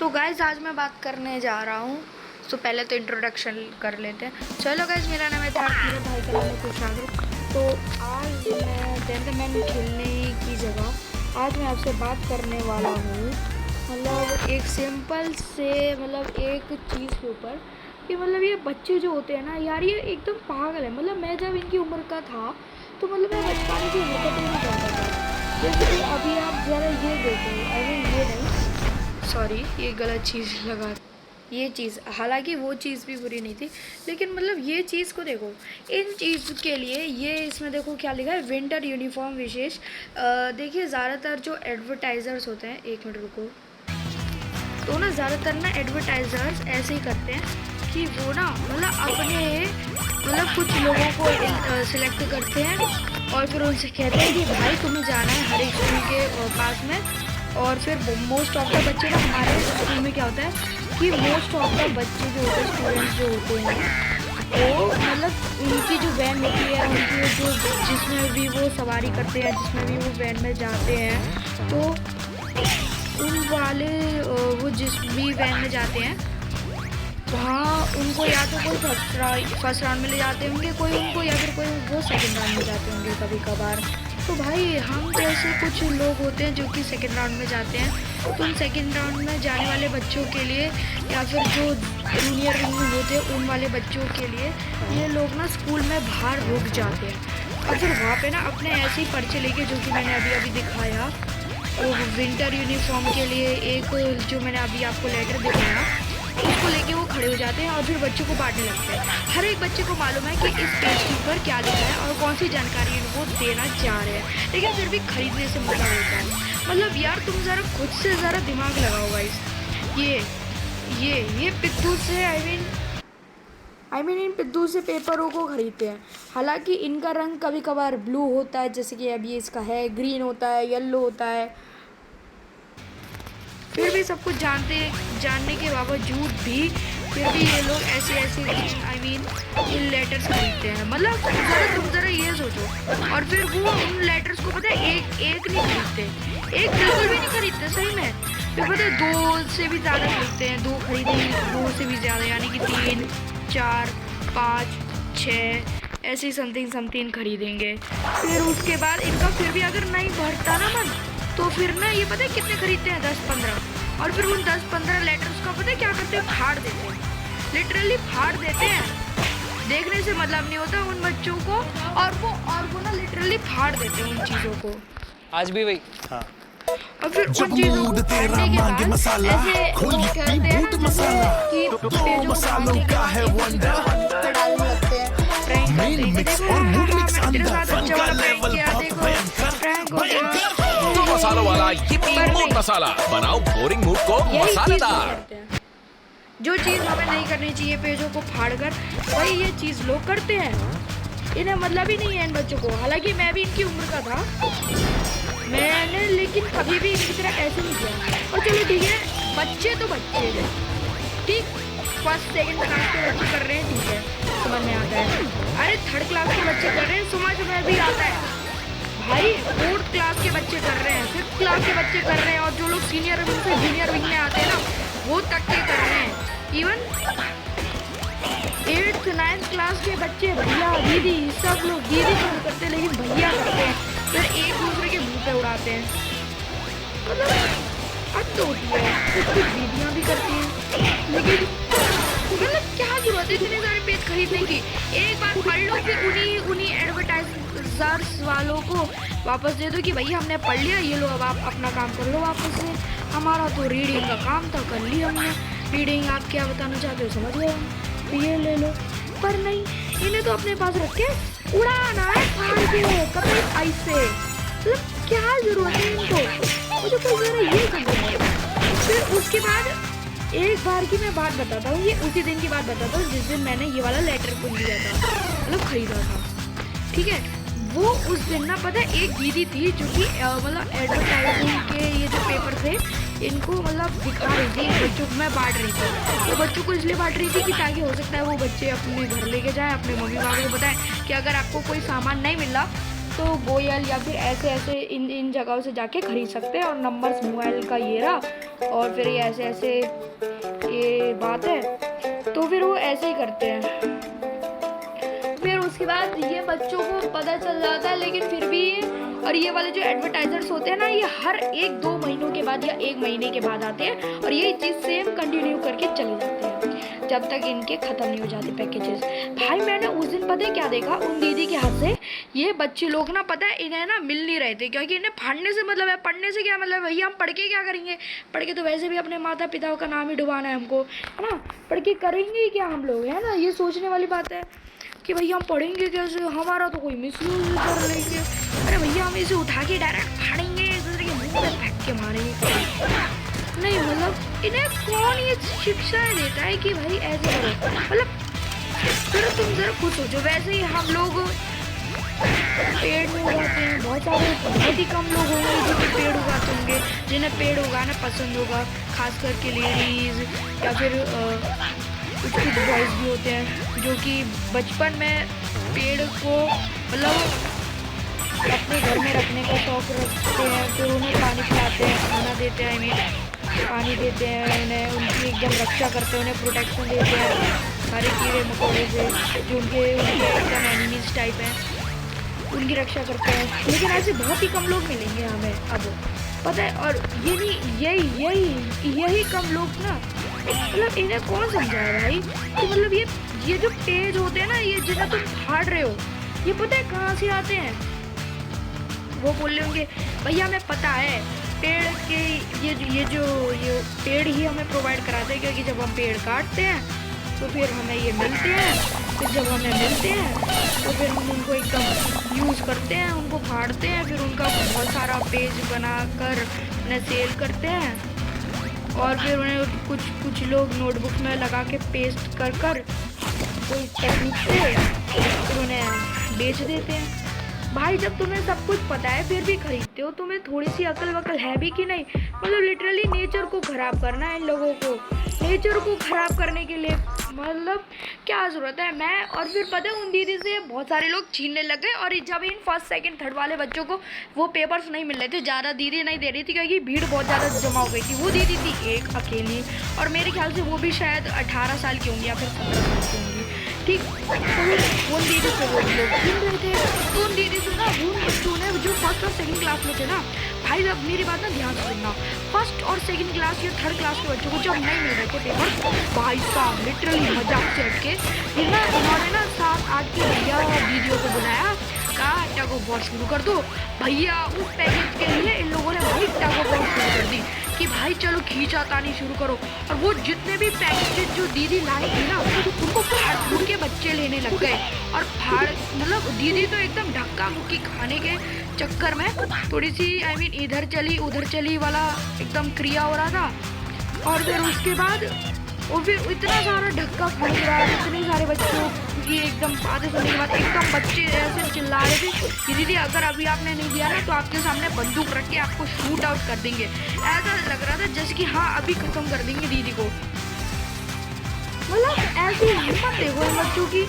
तो गाइज़ आज मैं बात करने जा रहा हूँ। तो पहले तो इंट्रोडक्शन कर लेते हैं। चलो गाइज़, मेरा नाम है था, मेरे भाई का नाम है खुशहाल। तो आज मैं जेंटलमैन खेलने की जगह आज मैं आपसे बात करने वाला हूँ, मतलब एक सिंपल से एक चीज़ के ऊपर कि ये बच्चे जो होते हैं ना यार, ये एकदम पागल है। मैं जब इनकी उम्र का था तो मैं बचपन की हरकतें नहीं करता था। जैसे कि अभी आप ज़रा ये देखो, अरे ये नहीं, सॉरी ये गलत चीज़ लगा, ये चीज़, हालांकि वो चीज़ भी बुरी नहीं थी, लेकिन ये चीज़ को देखो। इन चीज़ के लिए ये इसमें देखो क्या लिखा है, विंटर यूनिफॉर्म विशेष। देखिए ज़्यादातर जो एडवर्टाइज़र्स होते हैं, एक मिनट रुको, तो ना ज़्यादातर ना एडवर्टाइज़र्स ऐसे ही करते हैं कि वो ना अपने कुछ लोगों को सिलेक्ट करते हैं और फिर उनसे कहते हैं कि भाई तुम्हें जाना है हर एक स्कूल के पास में। और फिर मोस्ट ऑफ द बच्चे ना, हमारे स्कूल में क्या होता है कि मोस्ट ऑफ द बच्चे जो होते हैं, स्टूडेंट्स जो होते हैं, वो उनकी जो वैन होती है, उनकी जो जिसमें भी वो सवारी करते हैं, जिसमें भी वो वैन में जाते हैं, तो उन वाले वो जिस भी वैन में जाते हैं वहाँ उनको या तो कोई फर्स्ट राउंड में ले जाते होंगे कोई उनको, या फिर कोई वो सेकंड राउंड में जाते होंगे कभी कभार। तो भाई हम जैसे कुछ लोग होते हैं जो कि सेकंड राउंड में जाते हैं, तो उन सेकंड राउंड में जाने वाले बच्चों के लिए या फिर जो जूनियर रिंग में होते हैं उन वाले बच्चों के लिए ये लोग ना स्कूल में बाहर रुक जाते हैं और फिर वहाँ पे ना अपने ऐसे ही पर्चे लेके, जो कि मैंने अभी अभी दिखाया, वो विंटर यूनिफॉर्म के लिए एक जो मैंने अभी आपको लेटर दिखाया, उसको लेके वो खड़े हो जाते हैं और फिर बच्चों को बांटने लगते हैं। हर एक बच्चे को मालूम है कि इस पेज के ऊपर क्या लिखा है और कौन सी जानकारी इनको देना चाह रहे हैं, लेकिन फिर भी खरीदने से मजा होता है। यार तुम ज़रा खुद से ज़रा दिमाग लगाओ गाइस। ये पिद्दू से आई मीन इन पिद्दू से पेपरों को खरीदते हैं। हालांकि इनका रंग कभी कभार ब्लू होता है, जैसे कि अभी इसका है, ग्रीन होता है, येलो होता है। फिर भी सब कुछ जानने के बावजूद भी फिर भी ये लोग ऐसे इन लेटर्स खरीदते हैं। तुम ज़रा ये सोचो। और फिर वो उन लेटर्स को पता है एक नहीं खरीदते, एक बिल्कुल भी नहीं खरीदते सही में। फिर पता है 2 से भी ज़्यादा खरीदते हैं, 2 खरीदेंगे, 2 से भी ज़्यादा, यानी कि 3, 4, 5, 6 ऐसे समथिंग खरीदेंगे। फिर उसके बाद इनका फिर भी अगर नहीं बढ़ता ना मन, तो फिर ना ये पता है कितने खरीदते हैं, 10-15। और फिर उन 10-15 लेटर्स का पता है क्या करते हैं, फाड़ देते हैं, लिटरली फाड़ देते हैं। देखने से मतलब नहीं होता उन बच्चों को, और वो ना लिटरली फाड़ देते हैं उन चीज़ों को। आज भी वही। हाँ। और फिर उन चीज़ों को फाड़ने के बाद ऐसे वो कहते हैं ना कि पेजों को फाड़ने के बाद डालने लगते हैं, प्रैंक करते हैं। देखो तेरे साथ बच्चा वाला प्रैंक किया, देखो प्रैंक हो गया। मसालों वाला ये मूड मसाला बनाओ बोरिंग मूड को मसालेदार। जो चीज़ हमें नहीं करनी चाहिए, पेजों को फाड़कर, वही ये चीज़ लोग करते हैं। इन्हें मतलब ही नहीं है इन बच्चों को। हालांकि मैं भी इनकी उम्र का था, मैंने लेकिन कभी भी इनकी तरह ऐसे नहीं किया। और चलो ठीक है, बच्चे तो बच्चे हैं, ठीक, फर्स्ट सेकंड क्लास के बच्चे कर रहे हैं, ठीक है, समझ में आता है। अरे थर्ड क्लास के बच्चे कर रहे हैं, समझ में भी आता है भाई। 4th क्लास के बच्चे कर रहे हैं, 5th क्लास के बच्चे कर रहे हैं, और जो लोग सीनियर विंग से जूनियर विंग में आते हैं ना, वो तक के कर रहे हैं। इवन 8th 9th क्लास के बच्चे भैया दीदी सब लोग, दीदी तो करते हैं लेकिन भैया करते हैं, फिर एक दूसरे के मुँह पे उड़ाते हैं। अब तो होती है, कुछ दीदियाँ भी करती हैं, लेकिन क्या जरूरत है इतने सारे पेज खरीदने की। एक बार पढ़ लो, फिर उन्हीं एडवर्टाइजर्स वालों को वापस दे दो कि भैया हमने पढ़ लिया, ये लो अब आप अपना काम कर लो वापस से। हमारा तो रीडिंग का काम था, कर लिया हमने रीडिंग, आप क्या बताना चाहते हो समझ गए, तो ये ले लो। पर नहीं, इन्हें तो अपने पास रख के उड़ाना है फाड़ के कभी ऐसे, क्या जरूरत है इनको, मुझे कोई ज़रा ये समझ। फिर उसके बाद एक बार की मैं बात बताता हूँ, ये उसी दिन की बात बताता हूँ जिस दिन मैंने ये वाला लेटर को लिया था, खरीदा था, ठीक है। वो उस दिन ना पता है एक दीदी थी जो कि एडवर्टाइजिंग के ये जो पेपर थे इनको दिखा रही थी, बच्चों को मैं बांट रही थी। तो बच्चों को इसलिए बांट रही थी कि ताकि हो सकता है वो बच्चे अपने घर लेके जाएं, अपने मम्मी पापा को बताएं कि अगर आपको कोई सामान नहीं मिल रहा तो गोयल या फिर ऐसे इन जगहों से जाके खरीद सकते हैं। और नंबर मोबाइल का ये रहा, और फिर ये ऐसे ऐसे ये बात है, तो फिर वो ऐसे ही करते हैं। फिर उसके बाद ये बच्चों को पता चल जाता है, लेकिन फिर भी और ये वाले जो एडवर्टाइजर्स होते हैं ना, ये हर 1-2 महीनों के बाद या 1 महीने के बाद आते हैं और यही चीज़ सेम कंटिन्यू करके चले जाते हैं जब तक इनके ख़त्म नहीं हो जाते पैकेजेस। भाई मैंने उस दिन पता है क्या देखा, उन दीदी के हाथ से ये बच्चे लोग ना, पता है इन्हें ना मिल नहीं रहे थे, क्योंकि इन्हें पढ़ने से मतलब है, पढ़ने से क्या मतलब है भैया, हम पढ़ के क्या करेंगे, पढ़ के तो वैसे भी अपने माता पिता का नाम ही डुबाना है हमको, है ना, पढ़ के करेंगे क्या हम लोग, है ना, ये सोचने वाली बात है कि भैया हम पढ़ेंगे कैसे, हमारा तो कोई मिसयूज कर लेंगे, अरे भैया हम इसे उठा के डायरेक्ट फाड़ेंगे, एक दूसरे के मुंह में फेंक के मारेंगे। नहीं मतलब इन्हें कौन ये शिक्षाएं देता है कि भाई ऐसे करो, मतलब फिर तुम जरा खुद सोचो। वैसे ही हम लोग पेड़ में उगाते हैं, बहुत ही कम लोग होंगे जो कि पेड़ उगाते होंगे, जिन्हें पेड़ उगाना पसंद होगा, खास करके लेडीज़ या फिर कुछ बॉयज़ भी होते हैं जो कि बचपन में पेड़ को मतलब अपने घर में रखने का शौक़ रखते हैं, फिर उन्हें पानी पिलाते हैं, खाना देते हैं, पानी देते हैं उन्हें, उनकी एकदम रक्षा करते हैं, उन्हें प्रोटेक्शन देते हैं सारे कीड़े मकोड़े से जो उनके एकदम एनिमीज टाइप हैं, उनकी रक्षा करते हैं। लेकिन ऐसे बहुत ही कम लोग मिलेंगे हमें अब, पता है। और यही कम लोग ना, मतलब इन्हें कौन समझाए भाई, तो मतलब ये जो पेज होते हैं ना, ये जिन्हें तुम फाड़ रहे हो, ये पता है कहाँ से आते हैं। वो बोल रहे होंगे भैया हमें पता है पेड़ के ये पेड़ ही हमें प्रोवाइड कराते हैं, क्योंकि जब हम पेड़ काटते हैं तो फिर हमें ये मिलते हैं, फिर जब हमें मिलते हैं तो फिर हम उनको एकदम यूज़ करते हैं, उनको फाड़ते हैं, फिर उनका बहुत सारा पेज बनाकर उन्हें सेल करते हैं, और फिर उन्हें कुछ लोग नोटबुक में लगा के पेस्ट कर कोई टेक्निक से फिर उन्हें बेच देते हैं। भाई जब तुम्हें सब कुछ पता है फिर भी खरीदते हो, तुम्हें थोड़ी सी अकल वकल है भी कि नहीं, मतलब लिटरली नेचर को ख़राब करना है इन लोगों को, नेचर को ख़राब करने के लिए मतलब क्या ज़रूरत है। मैं और फिर पता है उन दीदी से बहुत सारे लोग छीनने लग गए, और जब इन फर्स्ट सेकंड थर्ड वाले बच्चों को वो पेपर्स नहीं मिल रहे थे, ज़्यादा दीदी नहीं दे रही थी क्योंकि भीड़ बहुत ज़्यादा जमा हो गई थी। वो दीदी थी एक अकेली, और मेरे ख्याल से वो भी शायद 18 साल की होंगी या फिर 17 साल की होंगी, ठीक। तो उन दीदी से वो लोग छीन रहे थे, तो उन दीदी से ना वो बच्चों ने जो फर्स्ट और सेकंड क्लास में थे ना, भाई अब मेरी बात ना ध्यान से सुनना, फर्स्ट और सेकंड क्लास या थर्ड क्लास के बच्चों को जब नहीं मिल रहे थे पेपर, भाई साहब लिटरली मजाक से हट के फिर ना उन्होंने ना 7-8 के भैया दीदियों को बुलाया, कहा इट्टा को बहुत शुरू कर दो भैया। उस पैकेज के लिए इन लोगों ने भाई इट्टा को बहुत शुरू कर दी कि भाई चलो खींचातानी शुरू करो, और वो जितने भी पैकेज जो दीदी लाई थी ना उनको फाड़ फूड़ के बच्चे लेने लग गए, और फाड़ मतलब दीदी तो एकदम धक्का मुक्की खाने के चक्कर में थोड़ी सी इधर चली उधर चली वाला एकदम क्रिया हो रहा था। और फिर उसके बाद वो फिर इतना सारा धक्का खाने के बाद इतने सारे बच्चों की एकदम बातें सुनने के बाद एकदम बच्चे ऐसे चिल्ला रहे थे कि दीदी अगर अभी आपने नहीं दिया ना तो आपके सामने बंदूक रख के आपको शूट आउट कर देंगे। ऐसा लग रहा था जैसे कि हाँ अभी खत्म कर देंगे दीदी को, मतलब ऐसी हिम्मत देखो इन बच्चों की।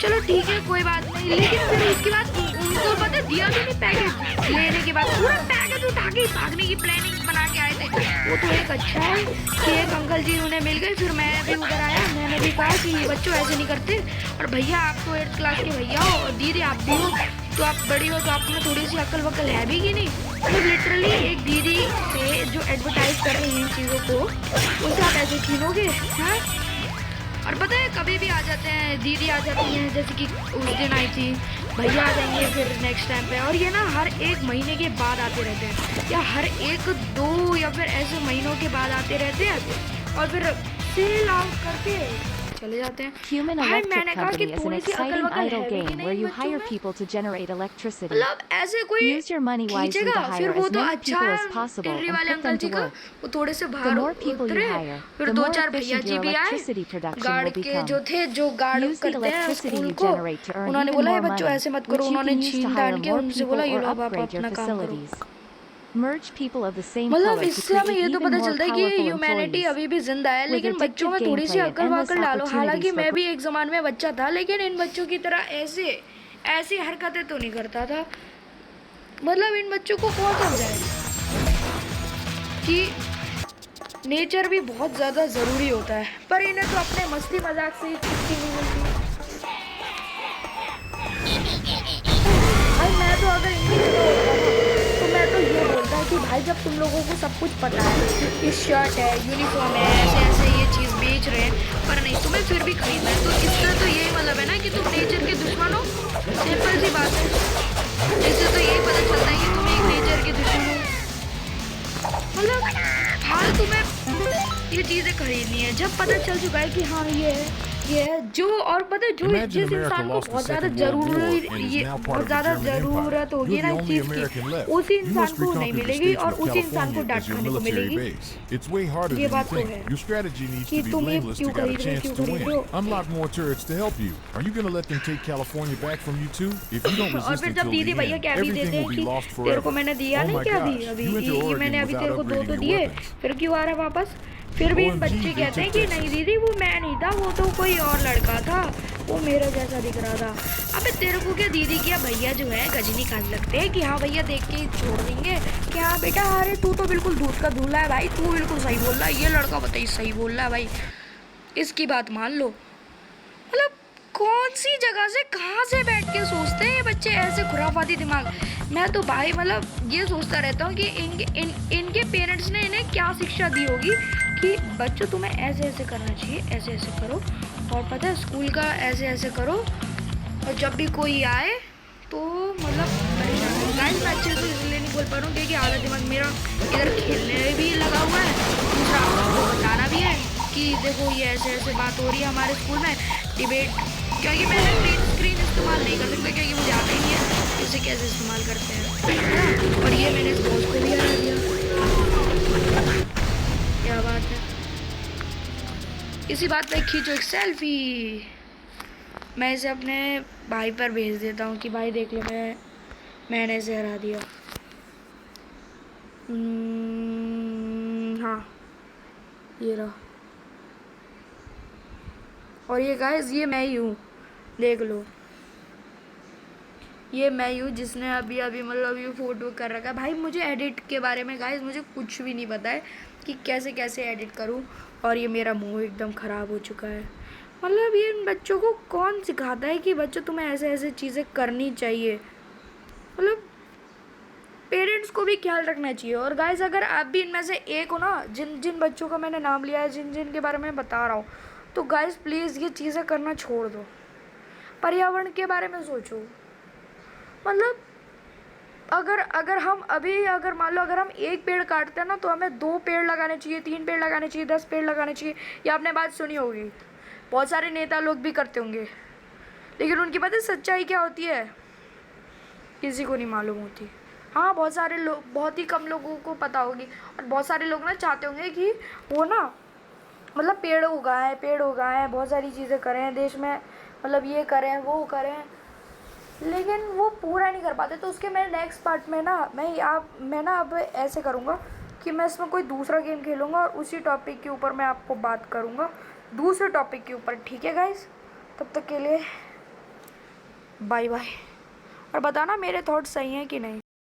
चलो ठीक है कोई बात नहीं, लेकिन फिर उसके बाद उनको पता दिया भी नहीं पैकेज, लेने के बाद पूरा पैकेज उठा के भागने की प्लानिंग बना के आए थे। वो तो एक अच्छा है कि एक अंकल जी उन्हें मिल गए, फिर मैं भी उधर आया, मैंने भी कहा कि बच्चों ऐसे नहीं करते, और भैया आप तो 8th क्लास के भैया हो और दीदी आप भी हो, तो आप बड़ी हो तो आप में थोड़ी सी अकल वकल है भी कि नहीं। मतलब लिटरली एक दीदी से जो एडवर्टाइज कर रही हैं इन चीज़ों को, उनसे आप ऐसे छीनोगे हैं। और पता है कभी भी आ जाते हैं, दीदी आ जाती हैं, जैसे कि उस दिन आई थी, भैया आ जाएंगे फिर नेक्स्ट टाइम पे, और ये ना हर 1 महीने के बाद आते रहते हैं, या हर 1-2 या फिर ऐसे महीनों के बाद आते रहते हैं, और फिर सेल आउट करके चले जाते हैं। Human भाई Electric मैंने कहा कि Company is an थोड़ी सी अकल exciting वकल idle है भी कि game where नहीं you बच्चों hire में, people to generate electricity. मतलब ऐसे कोई Use your money wisely to खींचेगा, फिर hire वो as तो many अच्छा people है as possible टिर्री and वाले put अंकल them जी to का, work. वो थोड़े से The बाहर more people you उतरे, hire, फिर the more 2-4 भैया efficient जी your भी आए, electricity production गार्ड will के become. जो थे जो गार्ड Use the करते हैं electricity स्कूल you को, generate to earn उन्होंने even बोला ये more बच्चों money, ऐसे मत करो, which you उन्होंने can use to छीन hire तान के more उनसे people बोला ये or लो आप upgrade your अपना काम करो। facilities. Merge people of the same मतलब color to इससे हमें create ये तो even पता more चलता है कि powerful ह्यूमैनिटी employees. अभी भी जिंदा है, With लेकिन बच्चों में addictive थोड़ी सी gameplay and अकल endless वकल डालो। हालांकि opportunities मैं for भी एक ज़माने में बच्चा था, लेकिन इन बच्चों की तरह ऐसी हरकतें तो नहीं करता था। मतलब इन बच्चों को कौन समझाए कि नेचर भी बहुत ज़्यादा ज़रूरी होता है, पर इन्हें तो अपने मस्ती मजाक से ही छुट्टी नहीं मिलती। भाई मैं तो अगर इनकी जगह होता ना तो मैं तो ये बोलता कि भाई जब तुम लोगों को सब कुछ पता है कि शर्ट है, यूनिफॉर्म है, ऐसे ऐसे ये चीज़ बेच रहे हैं, पर नहीं तुम्हें फिर भी खरीदना है, तो इसका तो यही मतलब है ना कि तुम नेचर के दुश्मन हो। सिंपल सी बात है, इससे तो यही पता चलता है कि तुम एक नेचर के दुश्मन हो। मतलब हाल तुम्हें ये चीज़ें खरीदनी है जब पता चल चुका है कि हाँ ये है जो, और पता है जो जिस इंसान को बहुत ज़्यादा ज़रूरत होगी ना इस चीज़ की, उसी इंसान को नहीं मिलेगी और उसी इंसान को डांट खाने को मिलेगी। ये बात तो है कि तुम ये क्यों खरीद रहे हो। और फिर जब दीदी भैया क्या भी देते हैं कि तेरे को मैंने दिया नहीं क्या अभी मैंने अभी तेरे को 2 तो दिए, फिर क्यों आ रहा है वापस। फिर भी इन बच्चे कहते हैं कि नहीं दीदी वो मैं नहीं था, वो तो कोई और लड़का था, वो मेरा जैसा दिख रहा था। अबे तेरे को क्या दीदी क्या भैया जो है गजनी खान लगते हैं कि हाँ भैया देख के छोड़ देंगे कि हाँ बेटा अरे तू तो बिल्कुल दूध का धूला है भाई, तू बिल्कुल सही बोल रहा है, ये लड़का बताइए सही बोल रहा है भाई, इसकी बात मान लो। मतलब कौन सी जगह से कहाँ से बैठ के सोचते हैं ये बच्चे ऐसे खुराफाती दिमाग। मैं तो भाई मतलब ये सोचता रहता हूँ कि इनके पेरेंट्स ने इन्हें क्या शिक्षा दी होगी कि बच्चों तुम्हें ऐसे ऐसे करना चाहिए, ऐसे ऐसे करो, और पता है स्कूल का ऐसे ऐसे करो, और जब भी कोई आए तो मतलब परेशान हो। गाइस मैं अच्छे से इसलिए नहीं बोल पा रहा हूँ क्योंकि आधा दिमाग मेरा इधर खेलने में भी लगा हुआ है, दूसरा आपको बताना भी है कि देखो ये ऐसे ऐसे बात हो रही है हमारे स्कूल में डिबेट, क्योंकि मैंने ग्रीन स्क्रीन इस्तेमाल नहीं कर सकता क्योंकि मुझे आता ही नहीं है इसे कैसे इस्तेमाल करते हैं। और ये मैंने इस दोस्त को भी हरा दिया, क्या बात है। इसी बात पे खींचो एक सेल्फी। मैं इसे अपने भाई पर भेज देता हूँ कि भाई देख लो मैंने इसे हरा दिया। हाँ ये रहा, और ये गाइस ये मैं ही हूँ, देख लो ये मैं ही हूँ जिसने अभी अभी मतलब ये फ़ोटो कर रखा है। भाई मुझे एडिट के बारे में गाइस मुझे कुछ भी नहीं पता है कि कैसे कैसे एडिट करूँ, और ये मेरा मुंह एकदम ख़राब हो चुका है। मतलब ये इन बच्चों को कौन सिखाता है कि बच्चों तुम्हें ऐसे ऐसे चीज़ें करनी चाहिए। मतलब पेरेंट्स को भी ख्याल रखना चाहिए। और गाइस अगर आप भी इनमें से एक हो ना, जिन जिन बच्चों का मैंने नाम लिया है, जिन जिन के बारे में बता रहा हूँ, तो गाइस प्लीज़ ये चीज़ें करना छोड़ दो, पर्यावरण के बारे में सोचो। मतलब अगर हम अभी अगर मान लो अगर हम 1 पेड़ काटते हैं ना तो हमें 2 पेड़ लगाने चाहिए, 3 पेड़ लगाने चाहिए, 10 पेड़ लगाने चाहिए। ये आपने बात सुनी होगी, बहुत सारे नेता लोग भी करते होंगे, लेकिन उनकी पता है सच्चाई क्या होती है किसी को नहीं मालूम होती। हाँ बहुत सारे लोग, बहुत ही कम लोगों को पता होगी, और बहुत सारे लोग ना चाहते होंगे कि वो ना मतलब पेड़ उगाएं, बहुत सारी चीज़ें करें देश में, मतलब ये करें वो करें, लेकिन वो पूरा नहीं कर पाते। तो उसके मेरे नेक्स्ट पार्ट में ना मैं ना अब ऐसे करूँगा कि मैं इसमें कोई दूसरा गेम खेलूँगा और उसी टॉपिक के ऊपर मैं आपको बात करूँगा, दूसरे टॉपिक के ऊपर। ठीक है गाइस, तब तक के लिए बाय बाय, और बताना मेरे थॉट्स सही हैं कि नहीं।